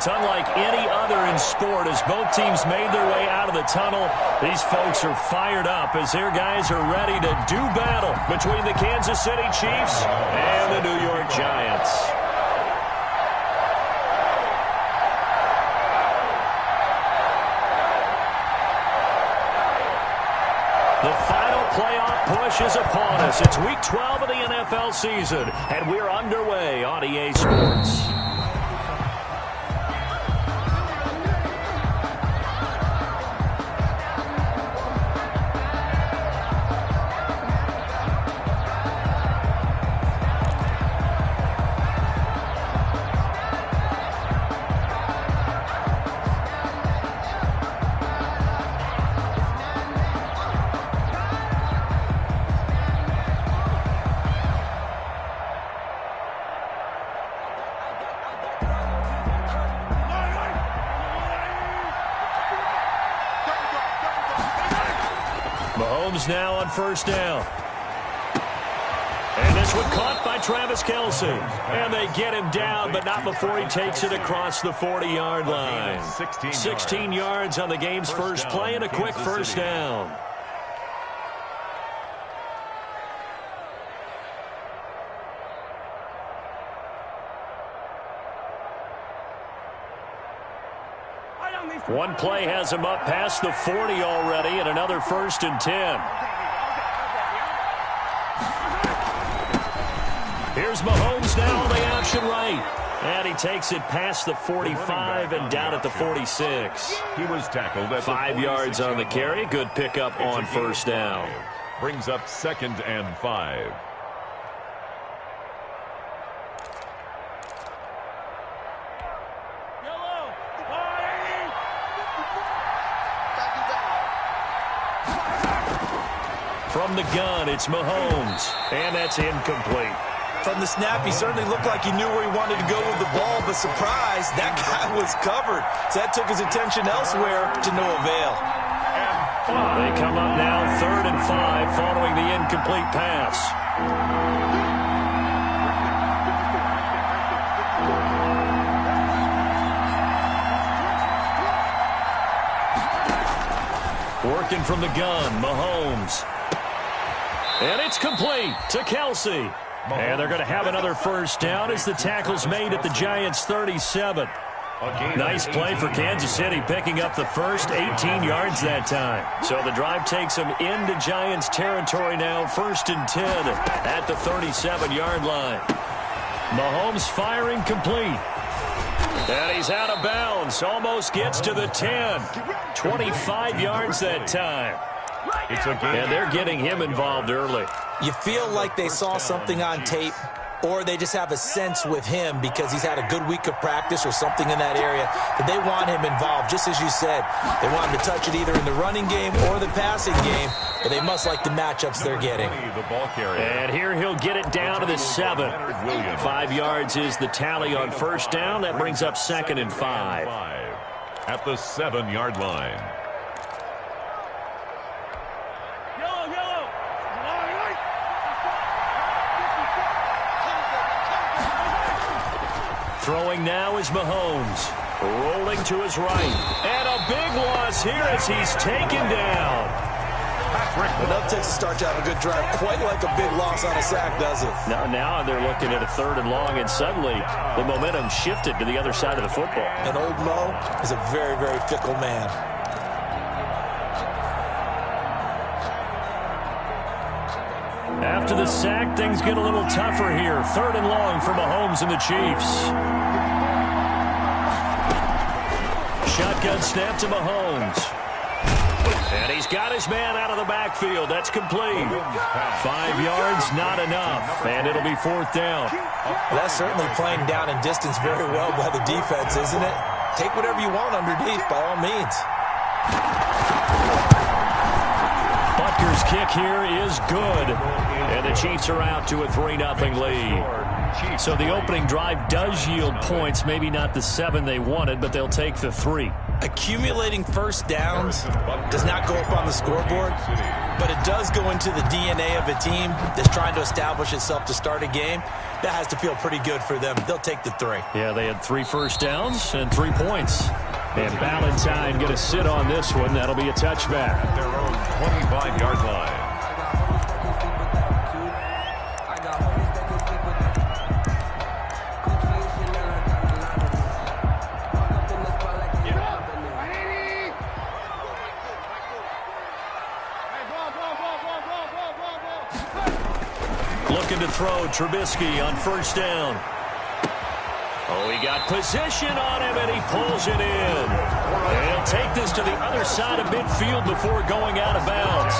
It's unlike any other in sport as both teams made their way out of the tunnel. These folks are fired up as their guys are ready to do battle between the Kansas City Chiefs and the New York Giants. The final playoff push is upon us. It's Week 12 of the NFL season, and we're underway on EA Sports. Mahomes now on first down. And this one caught by Travis Kelce. And they get him down, but not before he takes it across the 40-yard line. 16 yards on the game's first play and a quick first down. One play has him up past the 40 already, and another 1st and 10. Here's Mahomes now on the option right. And he takes it past the 45 and down at the 46. He was tackled at 5 yards on the carry. Good pickup on first down. Brings up 2nd and 5. From the gun, it's Mahomes, and that's incomplete. From the snap, he certainly looked like he knew where he wanted to go with the ball, but surprise, that guy was covered. So that took his attention elsewhere to no avail. They come up now 3rd and 5 following the incomplete pass. Working from the gun, Mahomes. And it's complete to Kelce. And they're going to have another first down as the tackle's made at the Giants' 37. Nice play for Kansas City, picking up the first 18 yards that time. So the drive takes them into Giants territory now, 1st and 10 at the 37-yard line. Mahomes firing complete. And he's out of bounds, almost gets to the 10. 25 yards that time. And they're getting him involved early. You feel like they saw something on tape, or they just have a sense with him because he's had a good week of practice or something in that area that they want him involved. Just as you said, they want him to touch it either in the running game or the passing game, but they must like the matchups they're getting. And here he'll get it down to the 7. 5 yards is the tally on first down. That brings up 2nd and 5. At the 7-yard line. Throwing now is Mahomes. Rolling to his right. And a big loss here as he's taken down. Enough takes to start to have a good drive. Quite like a big loss on a sack, does it? Now they're looking at a 3rd and long, and suddenly the momentum shifted to the other side of the football. And old Mo is a very, very fickle man. After the sack, things get a little tougher here. 3rd and long for Mahomes and the Chiefs. Shotgun snap to Mahomes. And he's got his man out of the backfield. That's complete. 5 yards, not enough. And it'll be 4th down. Well, that's certainly playing down and distance very well by the defense, isn't it? Take whatever you want underneath, by all means. Butker's kick here is good. And the Chiefs are out to a 3-0 lead. Chiefs. So the opening drive does yield points, maybe not the 7 they wanted, but they'll take the 3. Accumulating first downs does not go up on the scoreboard, but it does go into the DNA of a team that's trying to establish itself to start a game. That has to feel pretty good for them. They'll take the 3. Yeah, they had 3 first downs and 3 points. And Valentine going to sit on this one. That'll be a touchback. At their own 25-yard line. Looking to throw, Trubisky on first down. Oh, he got position on him, and he pulls it in. And he'll take this to the other side of midfield before going out of bounds.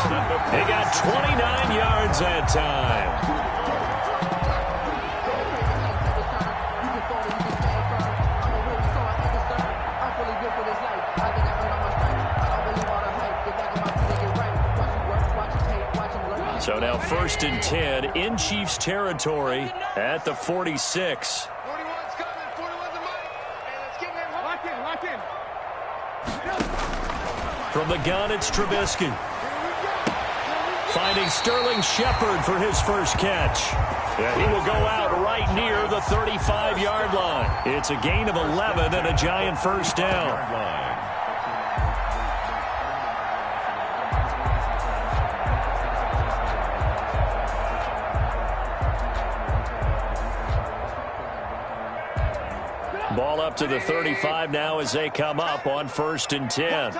He got 29 yards that time. So now 1st and 10 in Chiefs territory at the 46. From the gun, it's Trubisky. Finding Sterling Shepard for his first catch. Yeah, he will go out right near the 35-yard line. It's a gain of 11 and a Giant first down. Ball up to the 35 now as they come up on 1st and 10.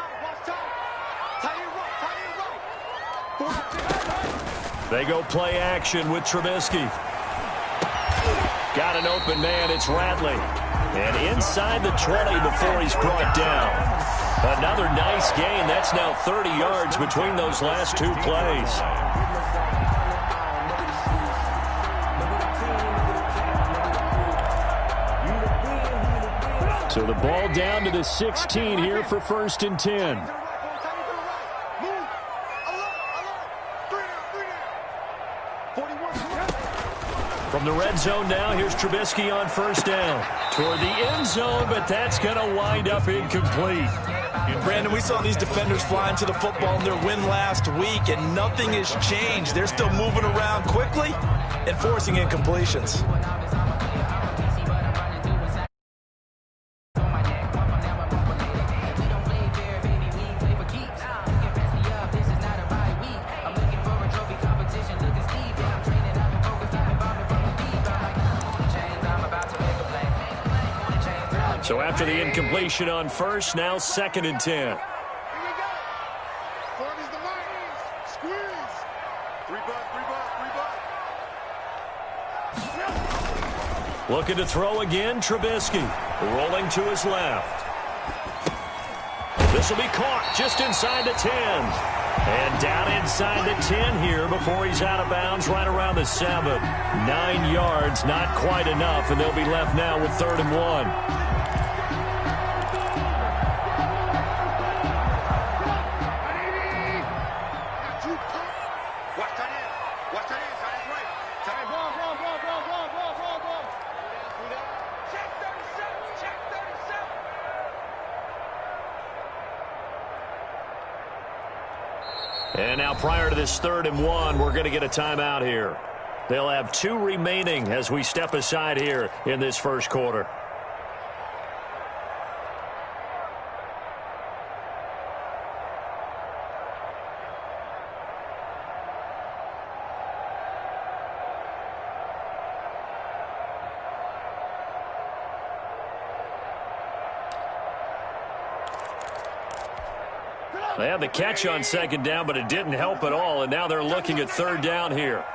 They go play action with Trubisky. Got an open man, it's Radley. And inside the 20 before he's brought down. Another nice gain. That's now 30 yards between those last 2 plays. So the ball down to the 16 here for 1st and 10. From the red zone now, here's Trubisky on first down. Toward the end zone, but that's going to wind up incomplete. Brandon, we saw these defenders flying to the football in their win last week, and nothing has changed. They're still moving around quickly and forcing incompletions. So after the incompletion on first, now 2nd and 10. Looking to throw again, Trubisky. Rolling to his left. This will be caught just inside the 10. And down inside the 10 here before he's out of bounds right around the 7. 9 yards, not quite enough, and they'll be left now with 3rd and 1. And now prior to this 3rd and 1, we're going to get a timeout here. They'll have 2 remaining as we step aside here in this first quarter. They had the catch on 2nd down, but it didn't help at all, and now they're looking at 3rd down here.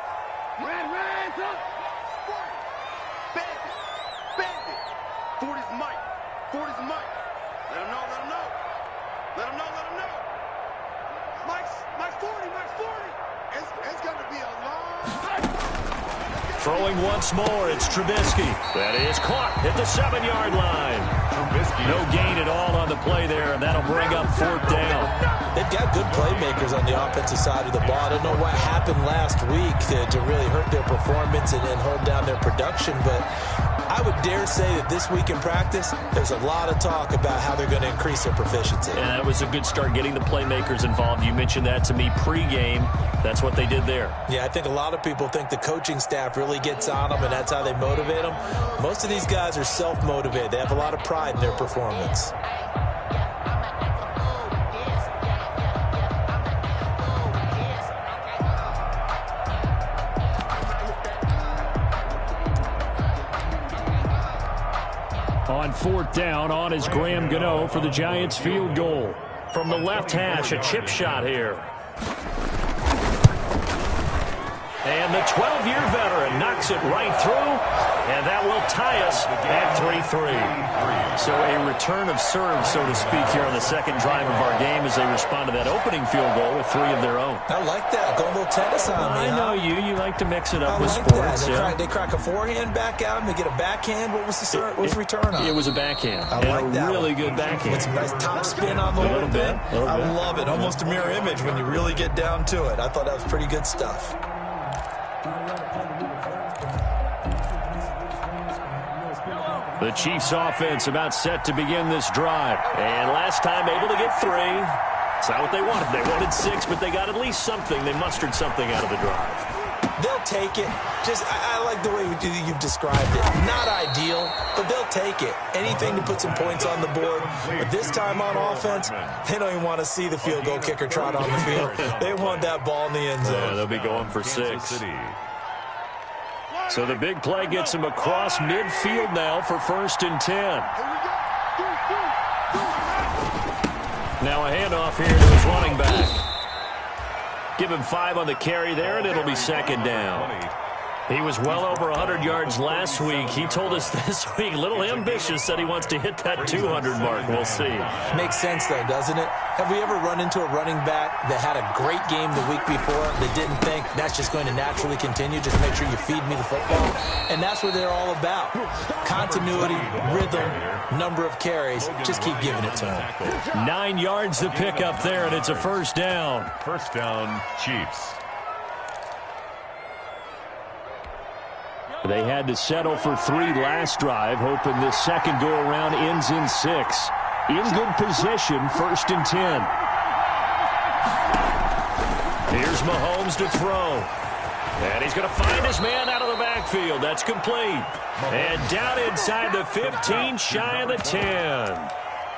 Throwing once more, it's Trubisky. That is caught at the 7-yard line. Trubisky. No gain at all on the play there, and that'll bring up 4th down. They've got good playmakers on the offensive side of the ball. I don't know what happened last week to really hurt their performance and hold down their production, but I would dare say that this week in practice, there's a lot of talk about how they're going to increase their proficiency. And that was a good start, getting the playmakers involved. You mentioned that to me pregame. That's what they did there. Yeah, I think a lot of people think the coaching staff really gets on them, and that's how they motivate them. Most of these guys are self-motivated. They have a lot of pride in their performance. On 4th down, on is Graham Gano for the Giants field goal. From the left hash, a chip shot here. And the 12-year veteran knocks it right through, and that will tie us at 3-3. So a return of serve, so to speak, here on the second drive of our game as they respond to that opening field goal with 3 of their own. I like that. Go a little tennis on me. I know you. You like to mix it up with like sports. They crack a forehand back out, and they get a backhand. What was the return on? It was a backhand. I like that. Really good backhand. It's a nice top spin on the whole thing. I love it. Almost a mirror image when you really get down to it. I thought that was pretty good stuff. The Chiefs offense about set to begin this drive. And last time able to get 3. It's not what they wanted. They wanted 6, but they got at least something. They mustered something out of the drive. They'll take it. I like the way you've described it. Not ideal, but they'll take it. Anything to put some points on the board. But this time on offense, they don't even want to see the field goal kicker trot on the field. They want that ball in the end zone. Yeah, they'll be going for 6. So the big play gets him across midfield now for 1st and 10. Now a handoff here to his running back. Give him 5 on the carry there, and it'll be 2nd down. He was well over 100 yards last week. He told us this week, a little ambitious, said he wants to hit that 200 mark. We'll see. Makes sense, though, doesn't it? Have we ever run into a running back that had a great game the week before that didn't think that's just going to naturally continue? Just make sure you feed me the football. And that's what they're all about. Continuity, rhythm, number of carries. Just keep giving it to them. 9 yards to pick up there, and it's a 1st down. 1st down, Chiefs. They had to settle for 3 last drive, hoping this second go-around ends in 6. In good position, 1st and 10. Here's Mahomes to throw. And he's going to find his man out of the backfield. That's complete. And down inside the 15, shy of the 10.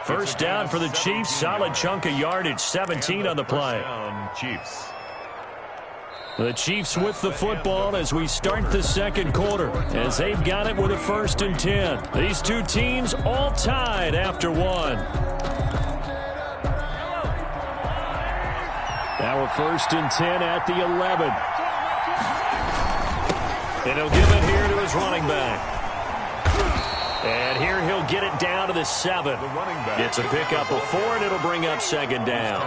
1st down for the Chiefs. Solid chunk of yardage, 17 on the play. Chiefs. The Chiefs with the football as we start the second quarter, as they've got it with a 1st and 10. These two teams all tied after 1. Now a 1st and 10 at the 11. And he'll give it here to his running back. And here he'll get it down to the 7. Gets a pickup of 4, and it'll bring up 2nd down.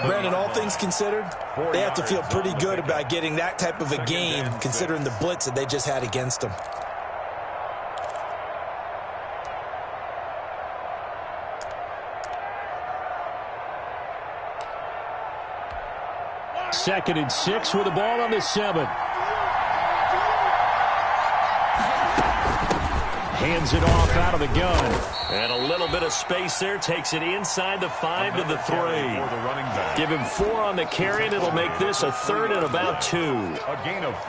Brandon, all things considered, they have to feel pretty good about getting that type of a game, considering the blitz that they just had against them. Second and 6 with the ball on the 7. Hands it off out of the gun. And a little bit of space there. Takes it inside the 5 to the 3. Give him 4 on the carry, and it'll make this a 3rd and about 2.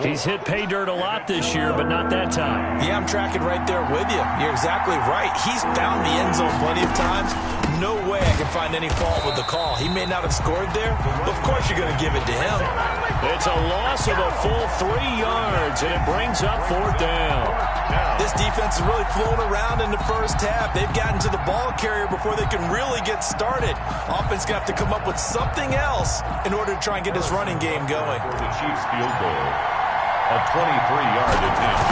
He's hit pay dirt a lot this year, but not that time. Yeah, I'm tracking right there with you. You're exactly right. He's found the end zone plenty of times. No way I can find any fault with the call. He may not have scored there, but of course you're going to give it to him. It's a loss of a full 3 yards, and it brings up 4th down. This defense is really flown around in the first half. They've gotten to the ball carrier before they can really get started. Offense going to have to come up with something else in order to try and get this running game going. For the Chiefs field goal, a 23-yard attempt.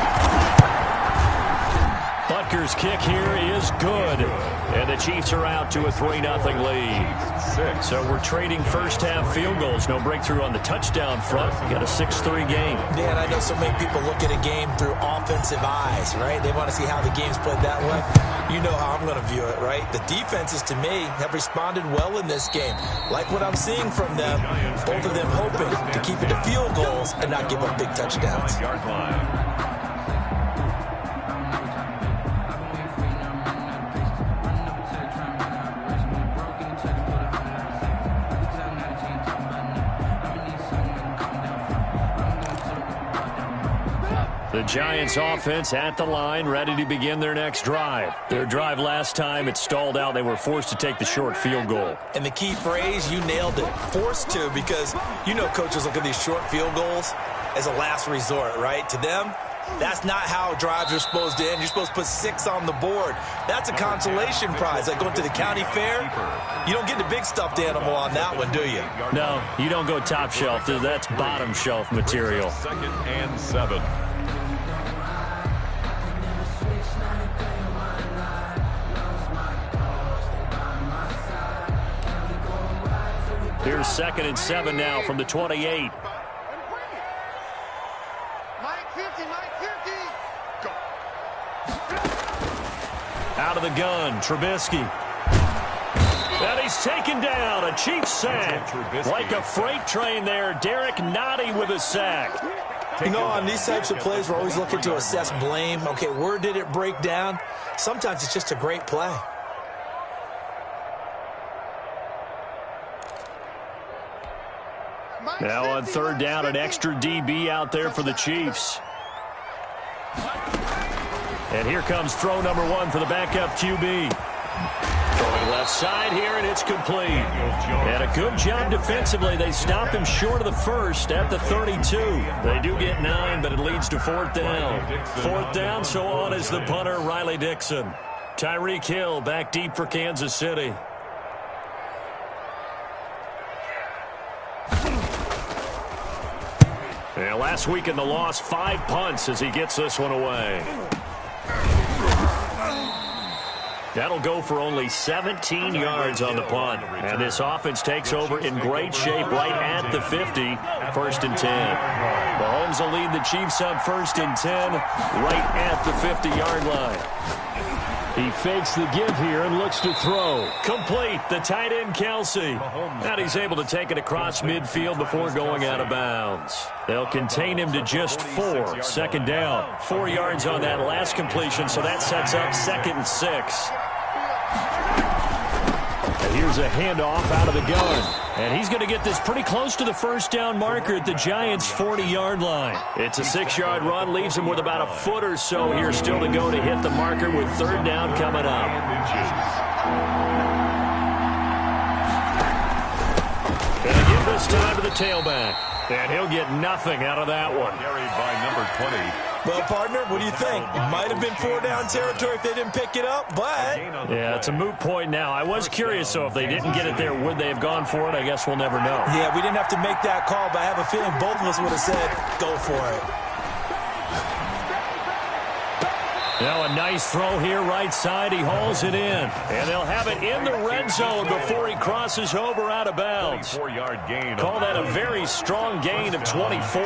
But Kicker kick here is good. And the Chiefs are out to a 3-0 lead. So we're trading first-half field goals. No breakthrough on the touchdown front. Got a 6-3 game. Yeah, and I know so many people look at a game through offensive eyes, right? They want to see how the game's played that way. You know how I'm going to view it, right? The defenses, to me, have responded well in this game. Like what I'm seeing from them, both of them hoping to keep it to field goals and not give up big touchdowns. The Giants offense at the line, ready to begin their next drive. Their drive last time, it stalled out. They were forced to take the short field goal. And the key phrase, you nailed it, forced to, because you know coaches look at these short field goals as a last resort, right? To them, that's not how drives are supposed to end. You're supposed to put 6 on the board. That's a consolation prize. Like going to the county fair, you don't get the big stuffed animal on that one, do you? No, you don't go top shelf. That's bottom shelf material. 2nd and 7. Here's 2nd and 7 now from the 28. Out of the gun, Trubisky. And he's taken down, a Chiefs sack. Like a freight train there, Derek Nottie with a sack. You know, on these types of plays, we're always looking to assess blame. Okay, where did it break down? Sometimes it's just a great play. Now on 3rd down, an extra DB out there for the Chiefs. And here comes throw number 1 for the backup QB. Throwing left side here, and it's complete. And a good job defensively. They stop him short of the first at the 32. They do get 9, but it leads to 4th down. 4th down, so on is the punter, Riley Dixon. Tyreek Hill back deep for Kansas City. And last week in the loss, 5 punts as he gets this one away. That'll go for only 17 yards on the punt. And this offense takes over in great shape right at the 50. 1st and 10. Mahomes will lead the Chiefs up 1st and 10 right at the 50-yard line. He fakes the give here and looks to throw. Complete, the tight end Kelsey. And he's able to take it across midfield before going out of bounds. They'll contain him to just 4. 2nd down. 4 yards on that last completion, so that sets up 2nd and 6. And here's a handoff out of the gun. And he's going to get this pretty close to the 1st down marker at the Giants' 40-yard line. It's a 6-yard run, leaves him with about a foot or so here still to go to hit the marker with 3rd down coming up. Going to give this time to the tailback. And he'll get nothing out of that one. Carried by number 20. Well, partner, what do you think? It might have been 4-down territory if they didn't pick it up, but... Yeah, it's a moot point now. I was curious, so if they didn't get it there, would they have gone for it? I guess we'll never know. Yeah, we didn't have to make that call, but I have a feeling both of us would have said, go for it. Now a nice throw here right side. He hauls it in. And they'll have it in the red zone before he crosses over out of bounds. 24-yard gain. Call that a very strong gain of 24.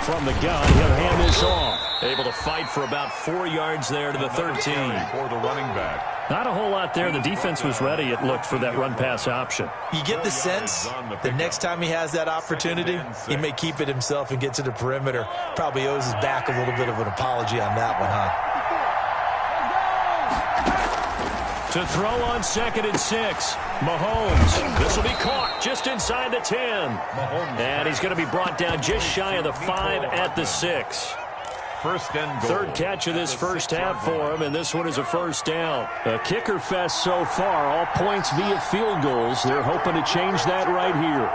From the gun, he'll hand this off. Able to fight for about 4 yards there to the 13. For the running back. Not a whole lot there. The defense was ready, it looked, for that run-pass option. You get the sense that next time he has that opportunity, he may keep it himself and get to the perimeter. Probably owes his back a little bit of an apology on that one, huh? To throw on 2nd and 6. Mahomes. This will be caught just inside the 10. And he's going to be brought down just shy of the 5 at the 6. 1st and goal. 3rd catch of this 1st half for him, and this one is a 1st down. A kicker fest so far, all points via field goals. They're hoping to change that right here.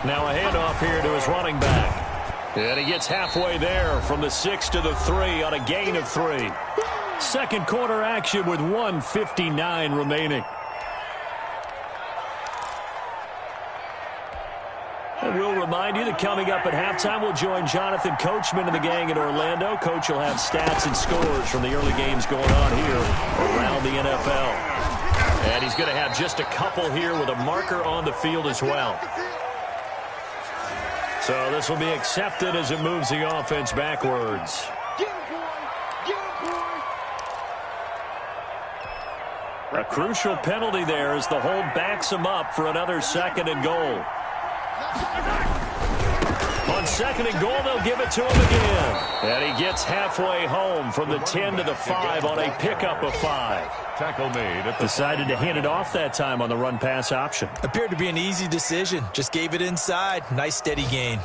Now a handoff here to his running back. And he gets halfway there from the 6 to the 3 on a gain of 3. 2nd quarter action with 1:59 remaining. And we'll remind you that coming up at halftime, we'll join Jonathan Coachman and the gang in Orlando. Coach will have stats and scores from the early games going on here around the NFL. And he's going to have just a couple here with a marker on the field as well. So this will be accepted as it moves the offense backwards. A crucial penalty there as the hold backs him up for another 2nd and goal. On 2nd and goal, they'll give it to him again. And he gets halfway home from the 10 to the 5 on a pickup of 5. Tackle made. Decided to hand it off that time on the run-pass option. Appeared to be an easy decision. Just gave it inside. Nice steady gain.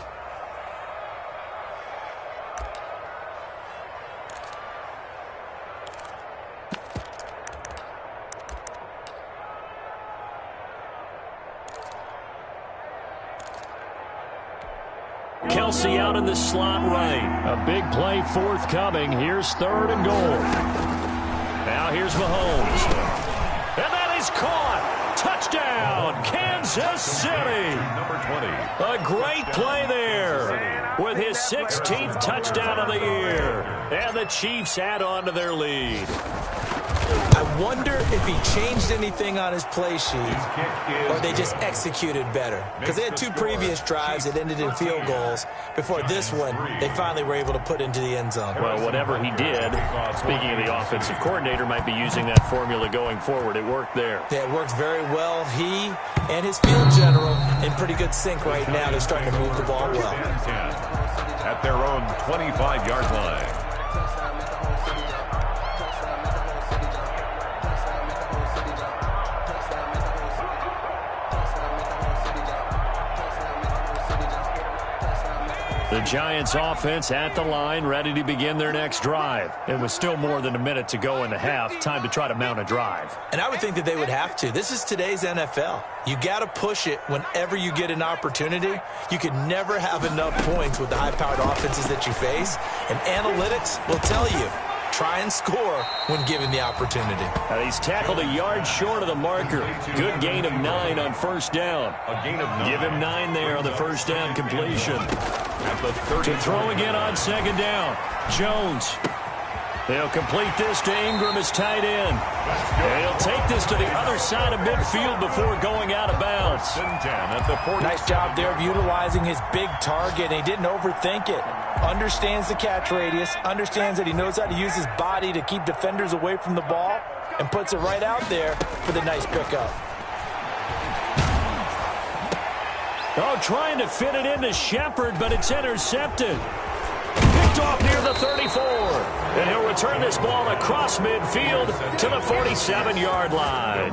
Kelsey out in the slot right. A big play forthcoming. Here's 3rd and goal. Now here's Mahomes. And that is caught. Touchdown, Kansas City. Number 20. A great play there with his 16th touchdown of the year. And the Chiefs add on to their lead. I wonder if he changed anything on his play sheet or they just executed better. Because they had 2 previous drives that ended in field goals. Before this one, they finally were able to put into the end zone. Well, whatever he did, speaking of the offensive coordinator, might be using that formula going forward. It worked there. Yeah, it worked very well. He and his field general in pretty good sync right now. They're starting to move the ball well. At their own 25-yard line. The Giants offense at the line, ready to begin their next drive. It was still more than a minute to go in the half. Time to try to mount a drive. And I would think that they would have to. This is today's NFL. You got to push it whenever you get an opportunity. You can never have enough points with the high-powered offenses that you face. And analytics will tell you, try and score when given the opportunity. And he's tackled a yard short of the marker. Good gain of 9 on 1st down. A gain of 9. Give him 9 there on the 1st down completion. At the 30. To throw again on 2nd down. Jones. They'll complete this to Ingram as tight end. And he'll take this to the other side of midfield before going out of bounds. At the 40. Nice job there of utilizing his big target. And he didn't overthink it. Understands the catch radius. Understands that he knows how to use his body to keep defenders away from the ball. And puts it right out there for the nice pickup. Oh, trying to fit it into Shepard, but it's intercepted. Picked off near the 34. And he'll return this ball across midfield to the 47-yard line.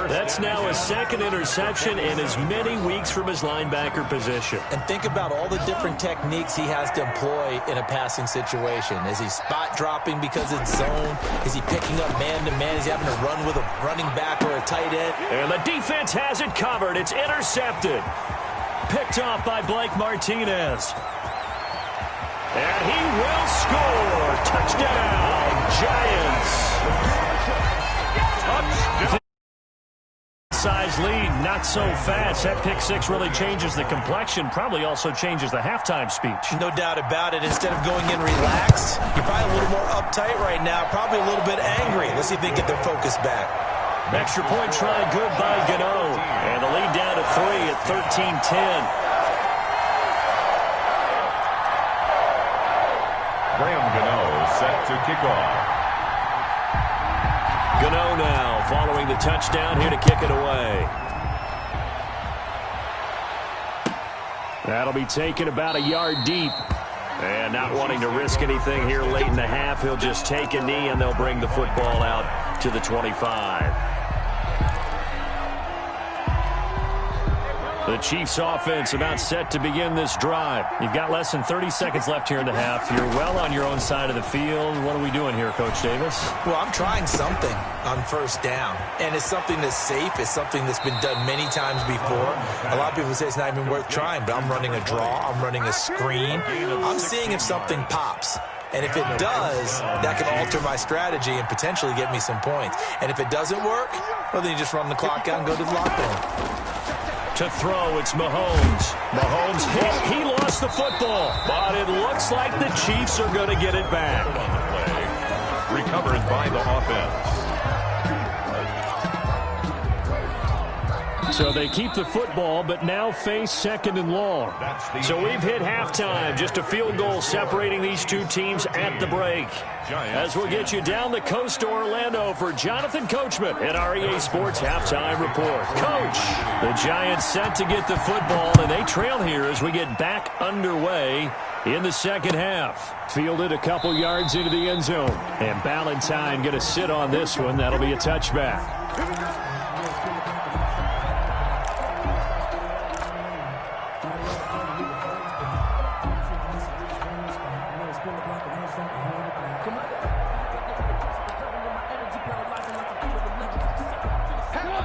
That's now his 2nd interception in as many weeks from his linebacker position. And think about all the different techniques he has to employ in a passing situation. Is he spot dropping because it's zone? Is he picking up man-to-man? Is he having to run with a running back or a tight end? And the defense has it covered. It's intercepted. Picked off by Blake Martinez. And he will score. Touchdown, Giants. Size lead, not so fast. That pick 6 really changes the complexion. Probably also changes the halftime speech. No doubt about it. Instead of going in relaxed, you're probably a little more uptight right now. Probably a little bit angry. Let's see if they get their focus back. Extra point try good by Gano. And the lead down to 3 at 13-10. Graham Gano set to kick off. Gano now following the touchdown here to kick it away. That'll be taken about a yard deep. And not wanting to risk anything here late in the half, he'll just take a knee and they'll bring the football out to the 25. The Chiefs offense about set to begin this drive. You've got less than 30 seconds left here in the half. You're well on your own side of the field. What are we doing here, Coach Davis? Well, I'm trying something on 1st down. And it's something that's safe. It's something that's been done many times before. A lot of people say it's not even worth trying, but I'm running a draw. I'm running a screen. I'm seeing if something pops. And if it does, that can alter my strategy and potentially get me some points. And if it doesn't work, well, then you just run the clock out and go to the locker room. To throw, it's Mahomes. Mahomes hit. He lost the football. But it looks like the Chiefs are going to get it back. On the play. Recovered by the offense. So they keep the football, but now face second and long. So we've hit halftime. Just a field goal separating these two teams at the break. As we'll get you down the coast to Orlando for Jonathan Coachman at our EA Sports Halftime Report. Coach, the Giants set to get the football, and they trail here as we get back underway in the second half. Fielded a couple yards into the end zone. And Ballantyne going to sit on this one. That'll be a touchback.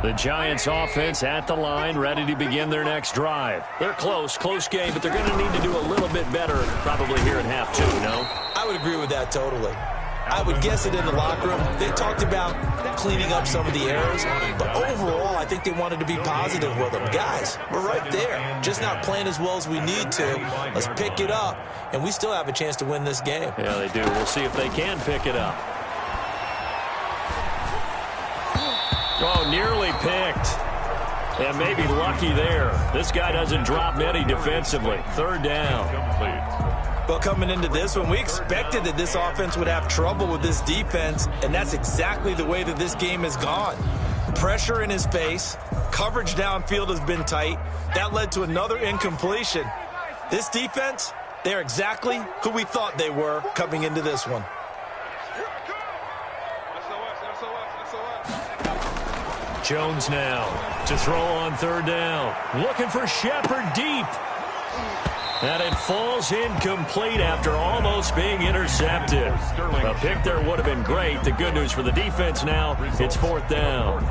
The Giants offense at the line, ready to begin their next drive. They're close game, but they're going to need to do a little bit better probably here in half two, no? I would agree with that totally. I would guess it in the locker room. They talked about cleaning up some of the errors, but overall, I think they wanted to be positive with them. Guys, we're right there. Just not playing as well as we need to. Let's pick it up, and we still have a chance to win this game. Yeah, they do. We'll see if they can pick it up. Oh, nearly picked. And maybe lucky there. This guy doesn't drop many defensively. Third down. Well, coming into this one, we expected that this offense would have trouble with this defense, and that's exactly the way that this game has gone. Pressure in his face. Coverage downfield has been tight. That led to another incompletion. This defense, they're exactly who we thought they were coming into this one. Jones now to throw on third down. Looking for Shepard deep. And it falls incomplete after almost being intercepted. A pick there would have been great. The good news for the defense now, it's fourth down.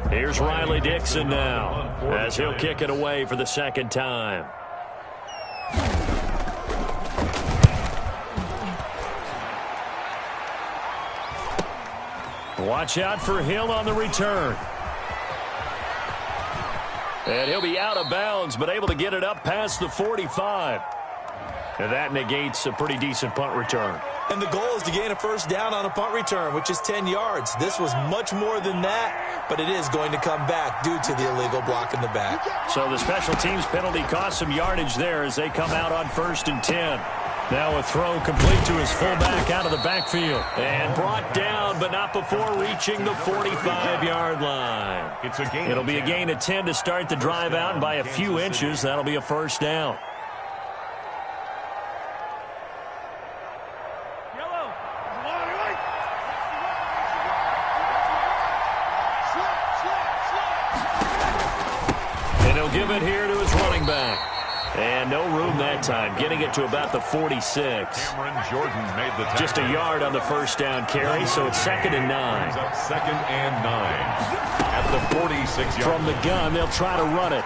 Here's Riley Dixon now as he'll kick it away for the second time. Watch out for Hill on the return. And he'll be out of bounds, but able to get it up past the 45. And that negates a pretty decent punt return. And the goal is to gain a first down on a punt return, which is 10 yards. This was much more than that, but it is going to come back due to the illegal block in the back. So the special teams penalty cost some yardage there as they come out on 1st and 10. Now a throw complete to his fullback out of the backfield. And brought down, but not before reaching the 45-yard line. It'll be a gain of 10 to start the drive out, and by a few inches, that'll be a first down. And he'll give it here to his running back. And no room that time, getting it to about the 46. Cameron Jordan made the tackle. Just a yard on the first down carry, so it's 2nd and 9. Second and 9 at the 46-yard. From the gun, they'll try to run it.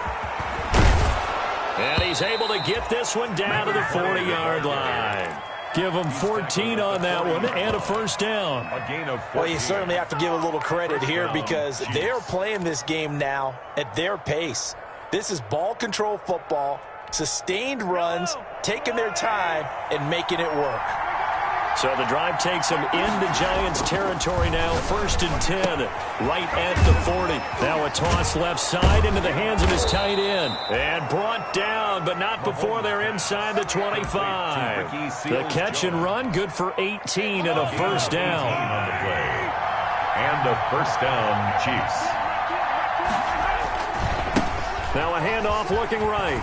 And he's able to get this one down to the 40-yard line. Give him 14 on that one and a first down. A gain of 14. Well, you certainly have to give a little credit here because they're playing this game now at their pace. This is ball control football. Sustained runs, taking their time, and making it work. So the drive takes them into Giants territory now. 1st and 10, right at the 40. Now a toss left side into the hands of his tight end. And brought down, but not before they're inside the 25. The catch and run, good for 18 and a first down. And a first down, Chiefs. Now a handoff looking right.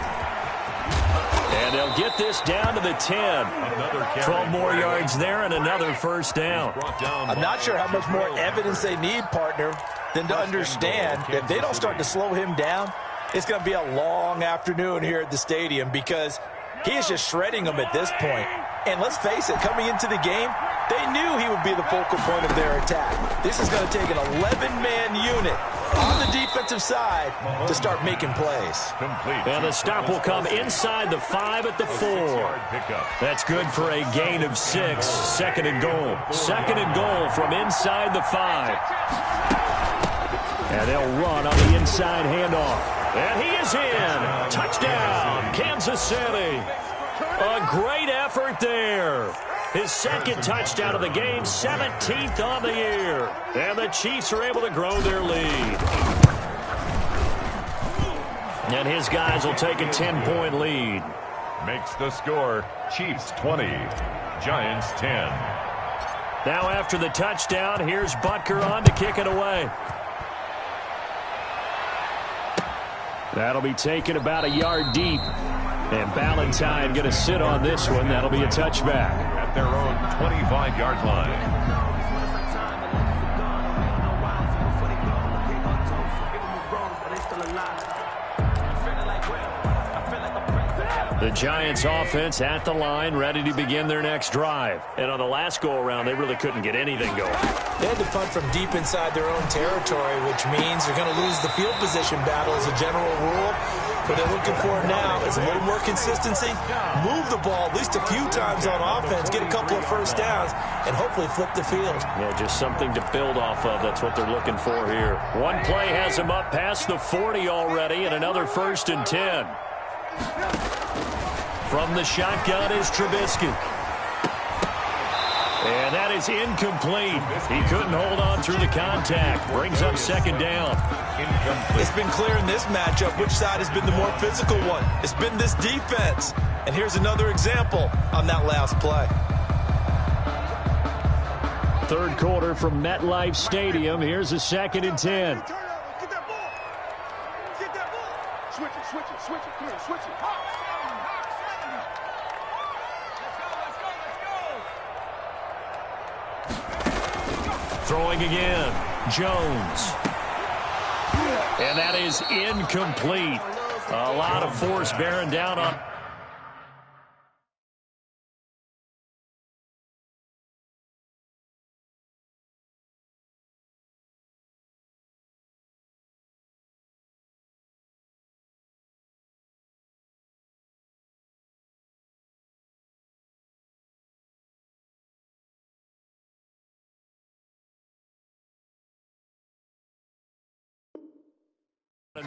And they'll get this down to the 10. 12 more yards there and another first down. I'm not sure how much more evidence they need, partner, than to understand if they don't start to slow him down, it's going to be a long afternoon here at the stadium because he is just shredding them at this point. And let's face it, coming into the game, they knew he would be the focal point of their attack. This is going to take an 11-man unit on the defensive side to start making plays. And the stop will come inside the 5 at the 4. That's good for a gain of 6. 2nd and goal. 2nd and goal from inside the 5. And they'll run on the inside handoff. And he is in. Touchdown, Kansas City. A great effort there. His second touchdown of the game, 17th on the year. And the Chiefs are able to grow their lead. And his guys will take a 10-point lead. Makes the score Chiefs 20, Giants 10. Now after the touchdown, here's Butker on to kick it away. That'll be taken about a yard deep. And Ballantyne going to sit on this one. That'll be a touchback. At their own 25-yard line. The Giants offense at the line, ready to begin their next drive. And on the last go-around, they really couldn't get anything going. They had to punt from deep inside their own territory, which means they're going to lose the field position battle as a general rule. What they're looking for now is a little more consistency, move the ball at least a few times on offense, get a couple of first downs, and hopefully flip the field. Yeah, just something to build off of. That's what they're looking for here. One play has them up past the 40 already, and another 1st and 10. From the shotgun is Trubisky. And that is incomplete. He couldn't hold on through the contact. Brings up 2nd down. Incomplete. It's been clear in this matchup which side has been the more physical one. It's been this defense. And here's another example on that last play. Third quarter from MetLife Stadium. Here's a 2nd and 10. Get that ball. Get that ball. Switch it, switch it, switch it. Come here, switch it. Throwing again, Jones. And that is incomplete. A lot of force bearing down on.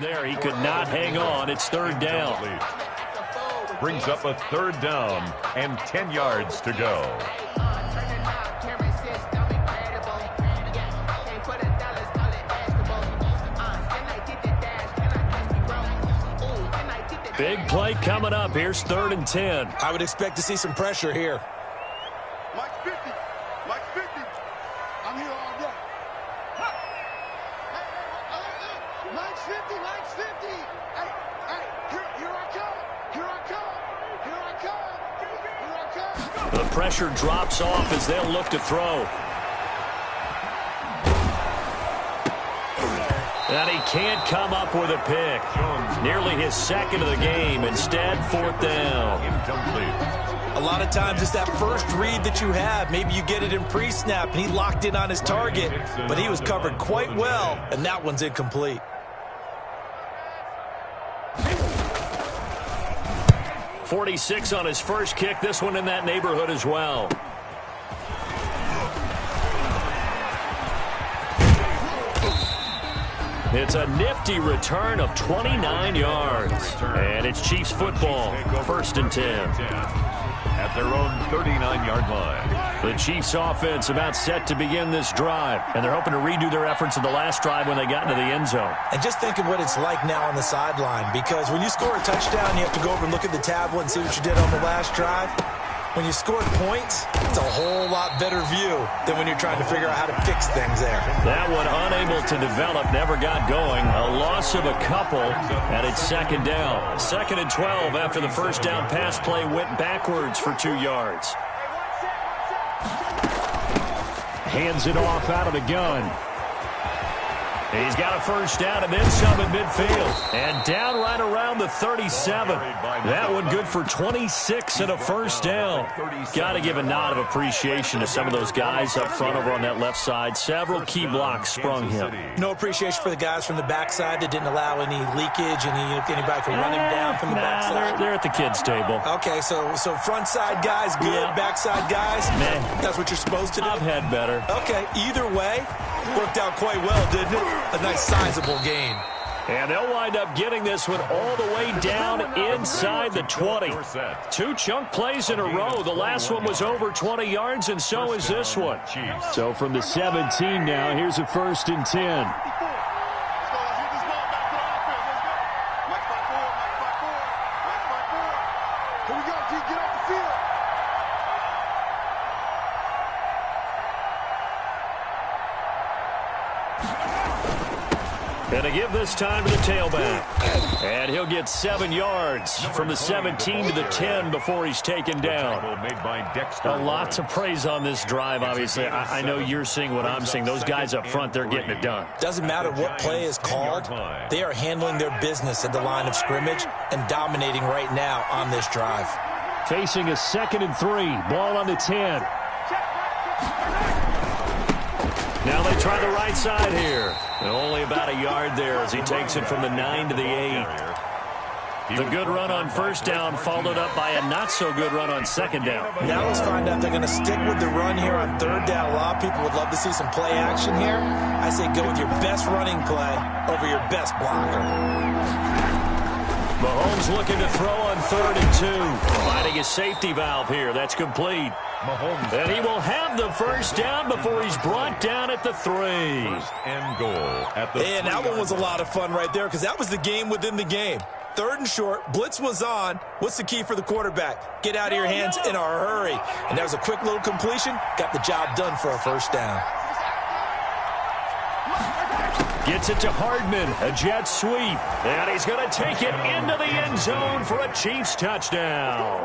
There, he could not hang on. It's 3rd down. Brings up a 3rd down and 10 yards to go. Big play coming up. Here's 3rd and 10. I would expect to see some pressure here. Mike 50. Mike 50. I'm here all day. Hey, Mike's 50. Mike's 50. Hey, here I come. Here I come. Here I come. Here I come. The pressure drops off as they'll look to throw. And he can't come up with a pick. Nearly his 2nd of the game. Instead, 4th down. Incomplete. A lot of times it's that first read that you have. Maybe you get it in pre-snap, and he locked in on his target, but he was covered quite well, and that one's incomplete. .46 on his first kick. This one in that neighborhood as well. It's a nifty return of 29 yards. And it's Chiefs football, 1st and 10. At their own 39-yard line. The Chiefs offense about set to begin this drive. And they're hoping to redo their efforts in the last drive when they got into the end zone. And just think of what it's like now on the sideline, because when you score a touchdown, you have to go over and look at the tablet and see what you did on the last drive. When you scored points, it's a whole lot better view than when you're trying to figure out how to fix things there. That one unable to develop, never got going. A loss of a couple, and it's 2nd down. 2nd and 12 after the first down pass play went backwards for 2 yards. Hands it off out of the gun. He's got a first down and then some at midfield. And down right around the the 37. That one good for 26 and a first down. Got to give a nod of appreciation to some of those guys up front over on that left side. Several key blocks sprung him. No appreciation for the guys from the backside that didn't allow any leakage, anybody from running down from the backside. They're at the kids' table. Okay, so front side guys good, backside guys, that's what you're supposed to do? I've had better. Okay, either way, worked out quite well, didn't it? A nice sizable gain. And they'll wind up getting this one all the way down inside the 20. 2 chunk plays in a row. The last one was over 20 yards, and so is this one. So from the 17 now, here's a 1st and 10. And to give this time to the tailback. And he'll get 7 yards from the 17 to the 10 before he's taken down. A lot to praise on this drive, obviously. I know you're seeing what I'm seeing. Those guys up front, they're getting it done. Doesn't matter what play is called. They are handling their business at the line of scrimmage and dominating right now on this drive. Facing a 2nd and 3. Ball on the 10. Now they try the right side here. And only about a yard there as he takes it from the 9 to the 8. The good run on 1st down followed up by a not-so-good run on 2nd down. Now let's find out if they're going to stick with the run here on 3rd down. A lot of people would love to see some play action here. I say go with your best running play over your best blocker. Mahomes looking to throw on 3rd and 2. Finding a safety valve here. That's complete. Mahomes. And he will have the 1st down before he's brought down at the 3. And goal at the and that one was a lot of fun right there because that was the game within the game. 3rd and short, blitz was on. What's the key for the quarterback? Get out of your hands in a hurry. And that was a quick little completion. Got the job done for a 1st down. Gets it to Hardman, a jet sweep. And he's going to take it into the end zone for a Chiefs touchdown.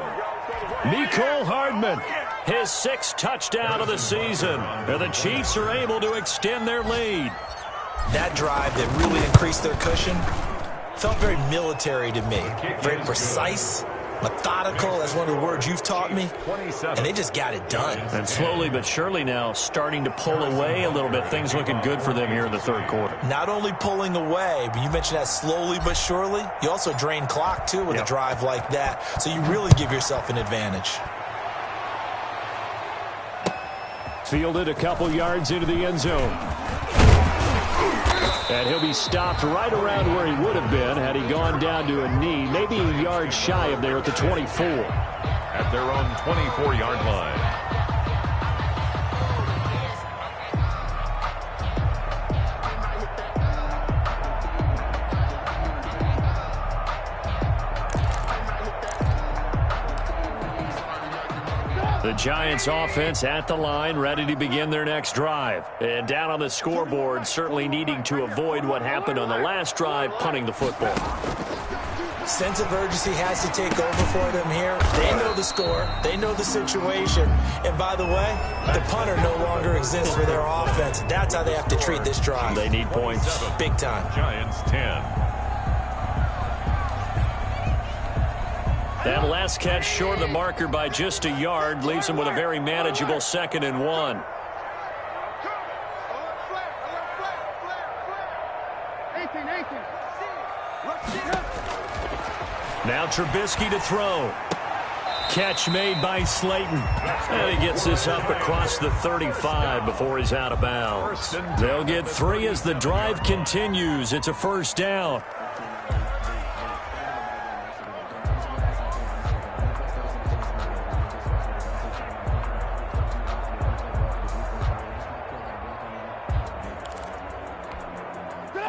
Mecole Hardman, his 6th touchdown of the season. And the Chiefs are able to extend their lead. That drive that really increased their cushion felt very military to me. Very precise, methodical, that's one of the words you've taught me. And they just got it done. And slowly but surely now starting to pull away a little bit. Things looking good for them here in the 3rd quarter. Not only pulling away, but you mentioned that slowly but surely. You also drain clock, too, with a drive like that. So you really give yourself an advantage. Fielded a couple yards into the end zone. And he'll be stopped right around where he would have been had he gone down to a knee, maybe a yard shy of there at the 24. At their own 24-yard line. The Giants offense at the line, ready to begin their next drive. And down on the scoreboard, certainly needing to avoid what happened on the last drive, punting the football. Sense of urgency has to take over for them here. They know the score. They know the situation. And by the way, the punter no longer exists for their offense. That's how they have to treat this drive. They need points. Big time. Giants 10. That last catch short of the marker by just a yard leaves him with a very manageable 2nd and 1. Now Trubisky to throw. Catch made by Slayton. And he gets this up across the 35 before he's out of bounds. They'll get 3 as the drive continues. It's a 1st down.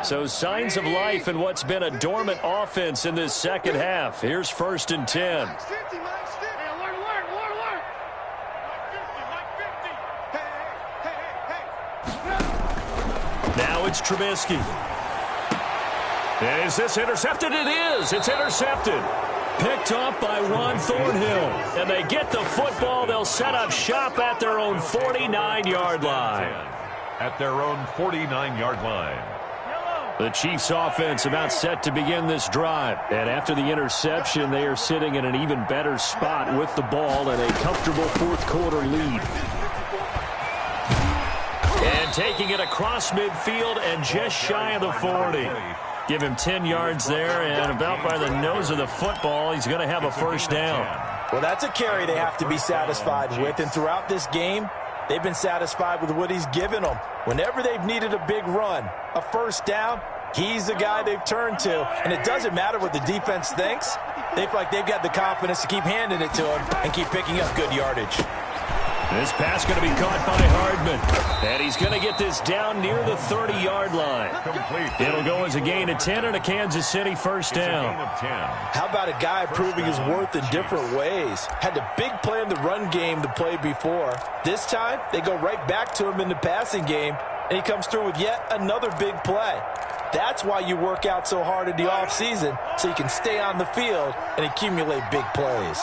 So signs of life in what's been a dormant offense in this 2nd half. Here's 1st and 10. Now it's Trubisky. Is this intercepted? It is. It's intercepted. Picked off by Juan Thornhill. And they get the football. They'll set up shop at their own 49-yard line. At their own 49-yard line. The Chiefs offense about set to begin this drive. And after the interception, they are sitting in an even better spot with the ball and a comfortable fourth quarter lead. And taking it across midfield and just shy of the 40. Give him 10 yards there, and about by the nose of the football, he's going to have a first down. Well, that's a carry they have to be satisfied with, and throughout this game, they've been satisfied with what he's given them. Whenever they've needed a big run, a first down, he's the guy they've turned to. And it doesn't matter what the defense thinks. They feel like they've got the confidence to keep handing it to him and keep picking up good yardage. This pass going to be caught by Hardman. And he's going to get this down near the 30-yard line. Complete. It'll go as a gain of 10 and a Kansas City first down. How about a guy proving his worth in different ways? Had a big play in the run game to play before. This time, they go right back to him in the passing game, and he comes through with yet another big play. That's why you work out so hard in the offseason, so you can stay on the field and accumulate big plays.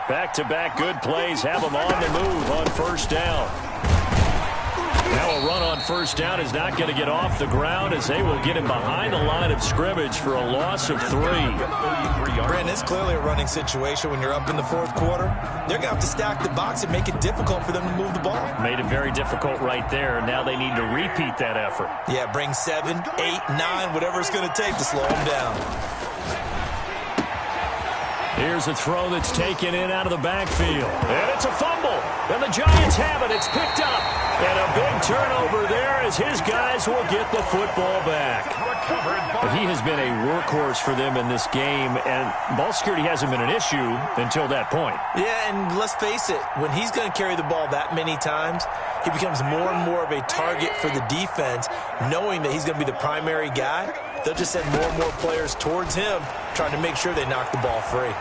Back-to-back good plays have them on the move on first down. Now a run on first down is not going to get off the ground as they will get him behind the line of scrimmage for a loss of 3. Brandon, it's clearly a running situation when you're up in the fourth quarter. They're going to have to stack the box and make it difficult for them to move the ball. Made it very difficult right there. Now they need to repeat that effort. Yeah, bring 7, 8, 9, whatever it's going to take to slow them down. Here's a throw that's taken in out of the backfield. And it's a fumble. And the Giants have it. It's picked up. And a big turnover there as his guys will get the football back. But he has been a workhorse for them in this game, and ball security hasn't been an issue until that point. Yeah, and let's face it, when he's going to carry the ball that many times, he becomes more and more of a target for the defense, knowing that he's going to be the primary guy. They'll just send more and more players towards him, trying to make sure they knock the ball free.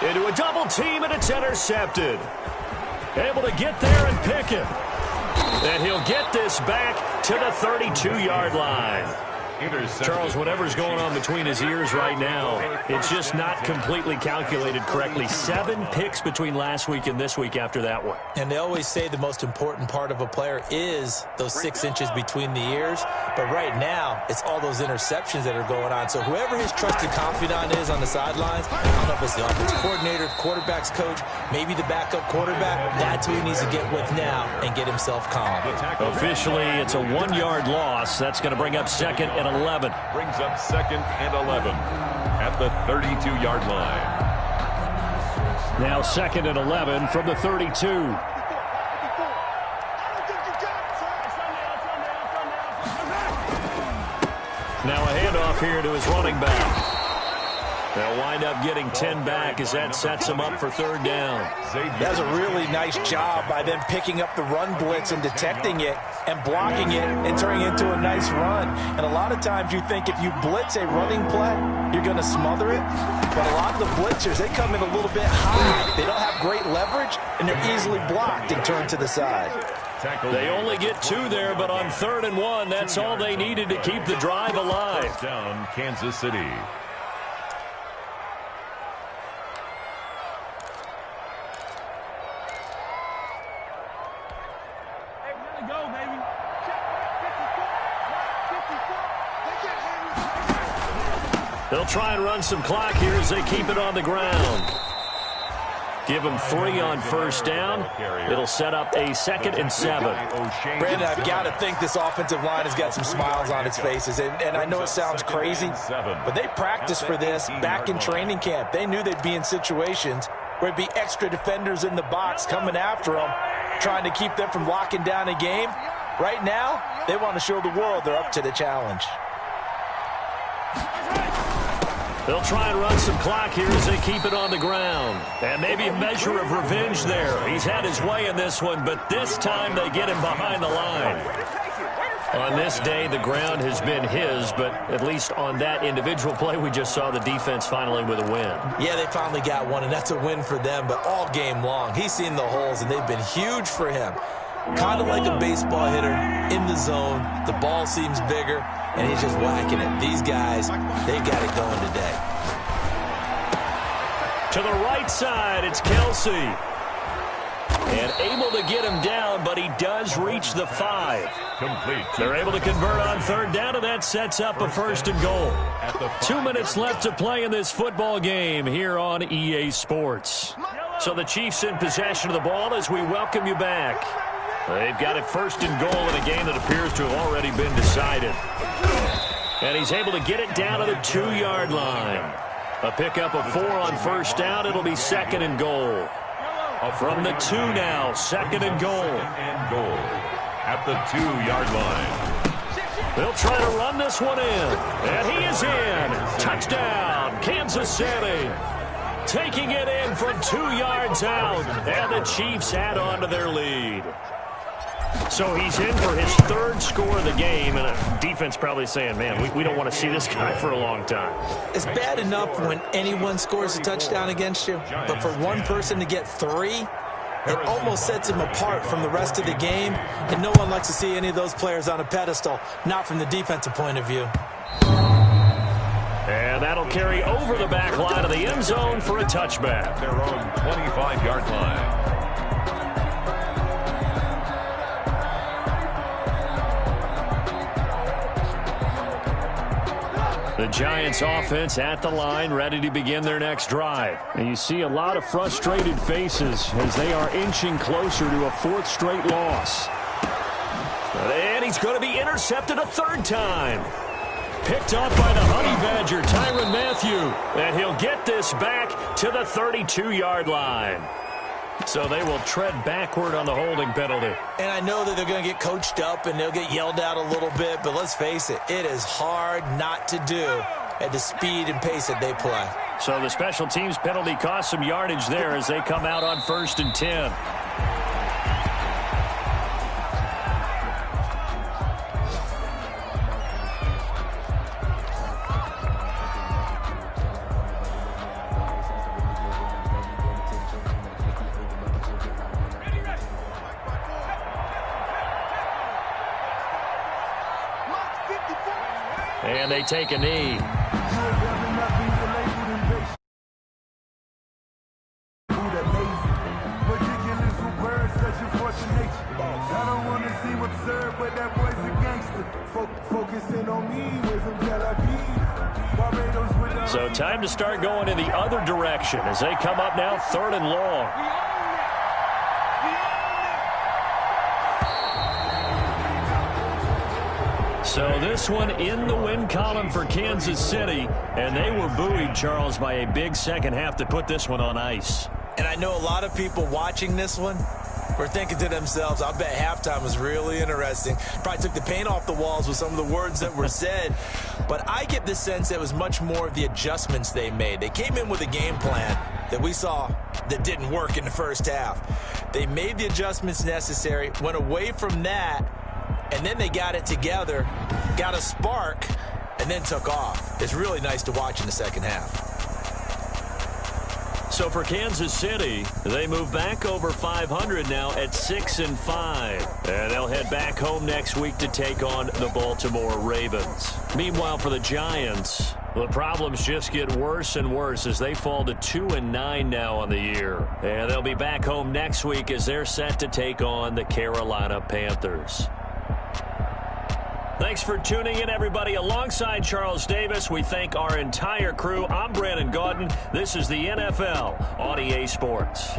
Into a double team, and it's intercepted. Able to get there and pick him. And he'll get this back to the 32-yard line. Charles, whatever's going on between his ears right now, it's just not completely calculated correctly. 7 picks between last week and this week after that one. And they always say the most important part of a player is those 6 inches between the ears. But right now, it's all those interceptions that are going on. So whoever his trusted confidant is on the sidelines, I don't know if it's the offensive coordinator, quarterback's coach, maybe the backup quarterback, that's who he needs to get with now and get himself calm. Officially, it's a 1-yard loss. That's going to bring up second and 11. Brings up second and 11 at the 32-yard line. Now second and 11 from the 32. Now a handoff here to his running back. They'll wind up getting 10 back as that sets him up for third down. That's a really nice job by them picking up the run blitz and detecting it and blocking it and turning it into a nice run. And a lot of times you think if you blitz a running play, you're going to smother it. But a lot of the blitzers, they come in a little bit high. They don't have great leverage, and they're easily blocked and turned to the side. They only get 2 there, but on 3rd and 1, that's all they needed to keep the drive alive. Down Kansas City. They'll try and run some clock here as they keep it on the ground. Give them 3 on first down. It'll set up a 2nd and 7. Brandon, I've got to think this offensive line has got some smiles on its faces. And I know it sounds crazy, but they practiced for this back in training camp. They knew they'd be in situations where it'd be extra defenders in the box coming after them, trying to keep them from locking down a game. Right now, they want to show the world they're up to the challenge. They'll try and run some clock here as they keep it on the ground. And maybe a measure of revenge there. He's had his way in this one, but this time they get him behind the line. On this day, the ground has been his, but at least on that individual play, we just saw the defense finally with a win. Yeah, they finally got one, and that's a win for them, but all game long, he's seen the holes, and they've been huge for him. Kind of like a baseball hitter in the zone. The ball seems bigger, and he's just whacking it. These guys, they got it going today. To the right side, it's Kelsey. And able to get him down, but he does reach the 5. Complete. They're able to convert on third down, and that sets up a first and goal. 2 minutes left to play in this football game here on EA Sports. So the Chiefs in possession of the ball as we welcome you back. They've got it first and goal in a game that appears to have already been decided. And he's able to get it down to the 2-yard line. A pickup of 4 on first down. It'll be second and goal. From the 2 now, second and goal. At the 2-yard line. They'll try to run this one in. And he is in. Touchdown, Kansas City. Taking it in from 2 yards out. And the Chiefs add on to their lead. So he's in for his 3rd score of the game, and a defense probably saying, man, we don't want to see this guy for a long time. It's bad enough when anyone scores a touchdown against you, but for one person to get 3, it almost sets him apart from the rest of the game, and no one likes to see any of those players on a pedestal, not from the defensive point of view. And that'll carry over the back line of the end zone for a touchback. Their own 25-yard line. The Giants offense at the line, ready to begin their next drive. And you see a lot of frustrated faces as they are inching closer to a 4th straight loss. And he's going to be intercepted a 3rd time. Picked up by the Honey Badger, Tyrann Mathieu. And he'll get this back to the 32-yard line. So they will tread backward on the holding penalty. And I know that they're going to get coached up and they'll get yelled at a little bit, but let's face it, it is hard not to do at the speed and pace that they play. So the special teams penalty cost some yardage there as they come out on 1st and 10. And they take a knee. So time to start going in the other direction as they come up now 3rd and long. So this one in the win column for Kansas City, and they were buoyed, Charles, by a big second half to put this one on ice. And I know a lot of people watching this one were thinking to themselves, I bet halftime was really interesting. Probably took the paint off the walls with some of the words that were said. But I get the sense it was much more of the adjustments they made. They came in with a game plan that we saw that didn't work in the first half. They made the adjustments necessary, went away from that, and then they got it together, got a spark, and then took off. It's really nice to watch in the second half. So for Kansas City, they move back over 500 now at 6-5. And they'll head back home next week to take on the Baltimore Ravens. Meanwhile, for the Giants, the problems just get worse and worse as they fall to 2-9 now on the year. And they'll be back home next week as they're set to take on the Carolina Panthers. Thanks for tuning in, everybody. Alongside Charles Davis, we thank our entire crew. I'm Brandon Gaudin. This is the NFL on EA Sports.